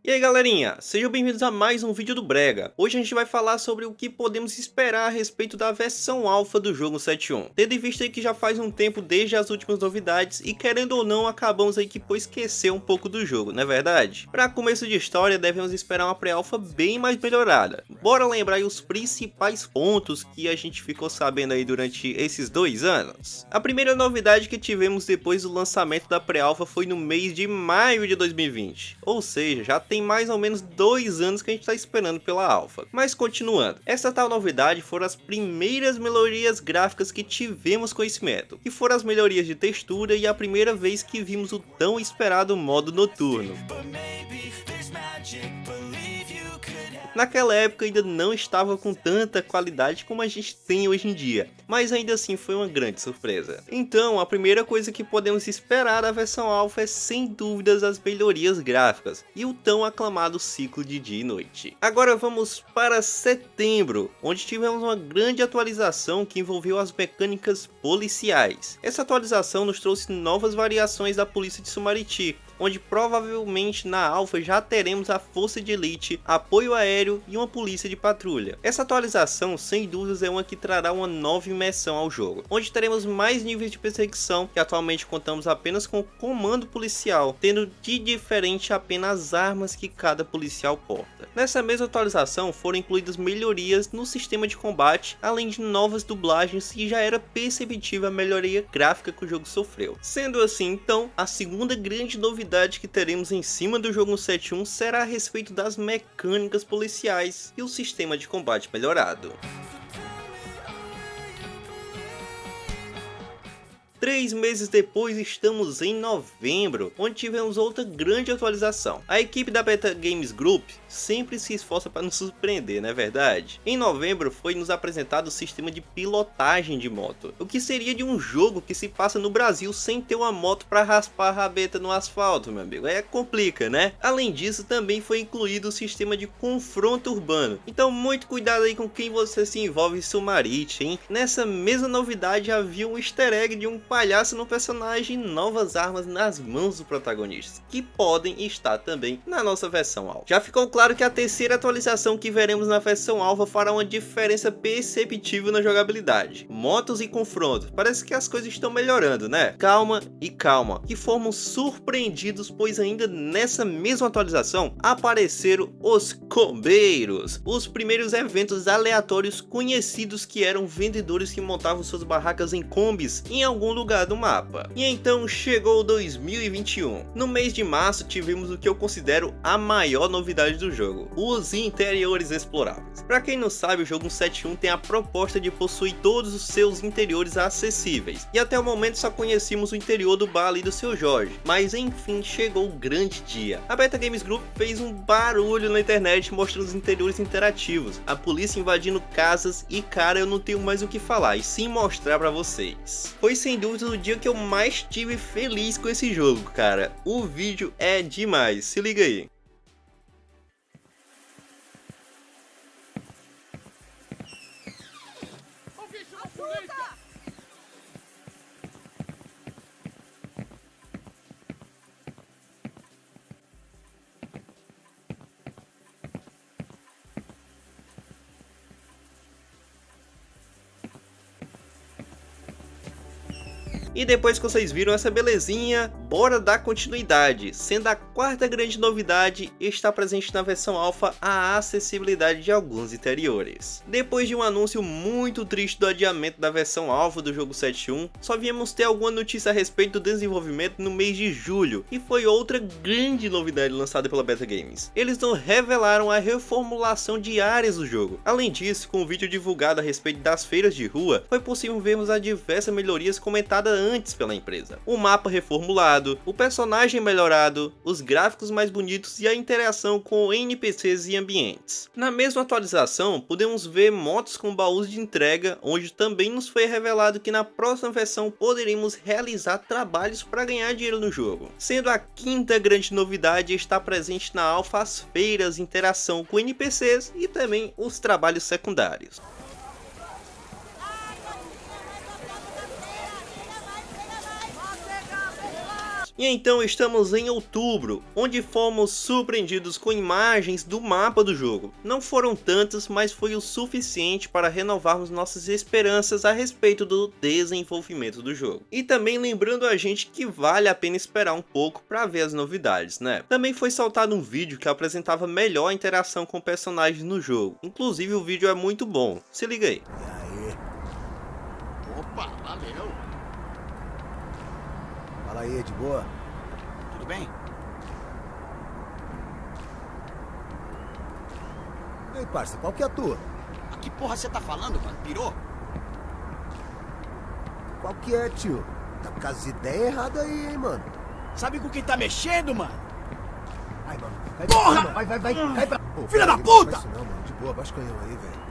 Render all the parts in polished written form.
E aí galerinha, sejam bem-vindos a mais um vídeo do Brega. Hoje a gente vai falar sobre o que podemos esperar a respeito da versão alfa do jogo 7.1. Tendo em vista aí que já faz um tempo desde as últimas novidades e querendo ou não acabamos aí que por esquecer um pouco do jogo, não é verdade? Para começo de história devemos esperar uma pré-alfa bem mais melhorada. Bora lembrar aí os principais pontos que a gente ficou sabendo aí durante esses 2 anos. A primeira novidade que tivemos depois do lançamento da pré-alfa foi no mês de maio de 2020, ou seja, já tem mais ou menos 2 anos que a gente está esperando pela alfa. Mas continuando, essa tal novidade foram as primeiras melhorias gráficas que tivemos conhecimento, que foram as melhorias de textura e a primeira vez que vimos o tão esperado modo noturno. Naquela época ainda não estava com tanta qualidade como a gente tem hoje em dia, mas ainda assim foi uma grande surpresa. Então a primeira coisa que podemos esperar da versão alfa é sem dúvidas as melhorias gráficas e o tão aclamado ciclo de dia e noite. Agora vamos para setembro, onde tivemos uma grande atualização que envolveu as mecânicas policiais. Essa atualização nos trouxe novas variações da polícia de Sumariti, onde provavelmente na alfa já teremos a força de elite, apoio aéreo e uma polícia de patrulha. Essa atualização sem dúvidas é uma que trará uma nova imersão ao jogo, onde teremos mais níveis de perseguição, que atualmente contamos apenas com o comando policial, tendo de diferente apenas as armas que cada policial porta. Nessa mesma atualização foram incluídas melhorias no sistema de combate, além de novas dublagens e já era perceptível a melhoria gráfica que o jogo sofreu. Sendo assim, então, a segunda grande novidade que teremos em cima do jogo 7.1 será a respeito das mecânicas policiais e o sistema de combate melhorado. 3 meses depois estamos em novembro, onde tivemos outra grande atualização. A equipe da Beta Games Group sempre se esforça para nos surpreender, não é verdade? Em novembro foi nos apresentado o sistema de pilotagem de moto, o que seria de um jogo que se passa no Brasil sem ter uma moto para raspar a rabeta no asfalto, meu amigo, complica, né? Além disso também foi incluído o sistema de confronto urbano, então muito cuidado aí com quem você se envolve em Sumariti, hein? Nessa mesma novidade havia um easter egg de um palhaço no personagem e novas armas nas mãos do protagonista, que podem estar também na nossa versão alfa. Já ficou claro que a terceira atualização que veremos na versão alfa fará uma diferença perceptível na jogabilidade. Motos e confrontos, parece que as coisas estão melhorando, né? Calma e calma, que fomos surpreendidos, pois ainda nessa mesma atualização apareceram os combeiros, os primeiros eventos aleatórios conhecidos que eram vendedores que montavam suas barracas em combis em algum lugar do mapa. E então chegou 2021. No mês de março tivemos o que eu considero a maior novidade do jogo, os interiores exploráveis. Para quem não sabe, o jogo 7.1 tem a proposta de possuir todos os seus interiores acessíveis, e até o momento só conhecíamos o interior do bar ali do seu Jorge, mas enfim chegou o grande dia. A Beta Games Group fez um barulho na internet mostrando os interiores interativos, a polícia invadindo casas e cara, eu não tenho mais o que falar e sim mostrar para vocês. Foi sem dúvida o dia que eu mais estive feliz com esse jogo, cara. O vídeo é demais, se liga aí. E depois que vocês viram essa belezinha, bora dar continuidade, sendo a quarta grande novidade está presente na versão alfa a acessibilidade de alguns interiores. Depois de um anúncio muito triste do adiamento da versão alfa do jogo 7.1, só viemos ter alguma notícia a respeito do desenvolvimento no mês de julho, e foi outra grande novidade lançada pela Beta Games. Eles não revelaram a reformulação de áreas do jogo. Além disso, com o vídeo divulgado a respeito das feiras de rua, foi possível vermos as diversas melhorias comentadas antes pela empresa. O mapa reformulado, o personagem melhorado, os gráficos mais bonitos e a interação com NPCs e ambientes. Na mesma atualização, podemos ver motos com baús de entrega, onde também nos foi revelado que na próxima versão poderemos realizar trabalhos para ganhar dinheiro no jogo. Sendo a quinta grande novidade estar presente na alfa as feiras, interação com NPCs e também os trabalhos secundários. E então estamos em outubro, onde fomos surpreendidos com imagens do mapa do jogo. Não foram tantas, mas foi o suficiente para renovarmos nossas esperanças a respeito do desenvolvimento do jogo. E também lembrando a gente que vale a pena esperar um pouco para ver as novidades, né? Também foi soltado um vídeo que apresentava melhor a interação com personagens no jogo. Inclusive o vídeo é muito bom, se liga aí. E aí? Opa, valeu. Fala aí, de boa? Tudo bem? Ei, parça, qual que é a tua? A que porra você tá falando, mano? Pirou? Qual que é, tio? Tá com as ideias erradas aí, hein, mano? Sabe com quem tá mexendo, mano? Ai, mano, cai Porra! pra cima, vai, cai pra... Pô, Filha da peraí, puta! Não faz isso não, mano, de boa, baixa o canhão aí, velho.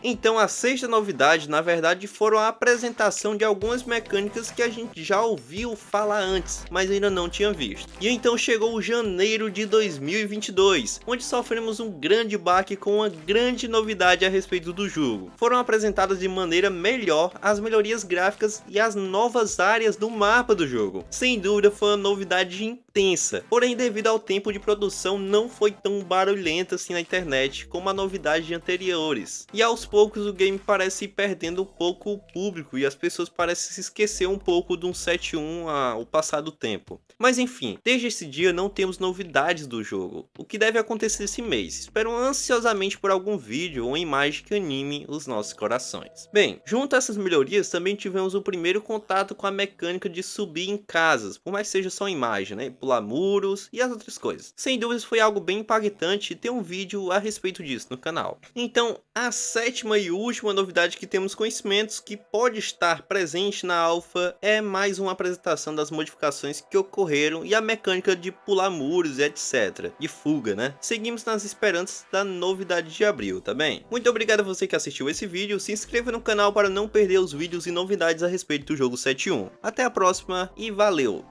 Então a sexta novidade, na verdade, foram a apresentação de algumas mecânicas que a gente já ouviu falar antes, mas ainda não tinha visto. E então chegou o janeiro de 2022, onde sofremos um grande baque com uma grande novidade a respeito do jogo. Foram apresentadas de maneira melhor as melhorias gráficas e as novas áreas do mapa do jogo. Sem dúvida foi uma novidade intensa, porém devido ao tempo de produção não foi tão barulhenta assim na internet como a novidade de anteriores. E aos poucos o game parece ir perdendo um pouco o público e as pessoas parecem se esquecer um pouco do 1.7.1 ao passar do tempo. Mas enfim, desde esse dia não temos novidades do jogo, o que deve acontecer esse mês. Espero ansiosamente por algum vídeo ou imagem que anime os nossos corações. Bem, junto a essas melhorias também tivemos o primeiro contato com a mecânica de subir em casas, por mais que seja só imagem, né? Pular muros e as outras coisas. Sem dúvidas foi algo bem impactante e tem um vídeo a respeito disso no canal. Então, a sétima e última novidade que temos conhecimentos que pode estar presente na alpha é mais uma apresentação das modificações que ocorreram e a mecânica de pular muros e etc, de fuga, né? Seguimos nas esperanças da novidade de abril, tá bem? Muito obrigado a você que assistiu esse vídeo, se inscreva no canal para não perder os vídeos e novidades a respeito do jogo 7.1. Até a próxima e valeu!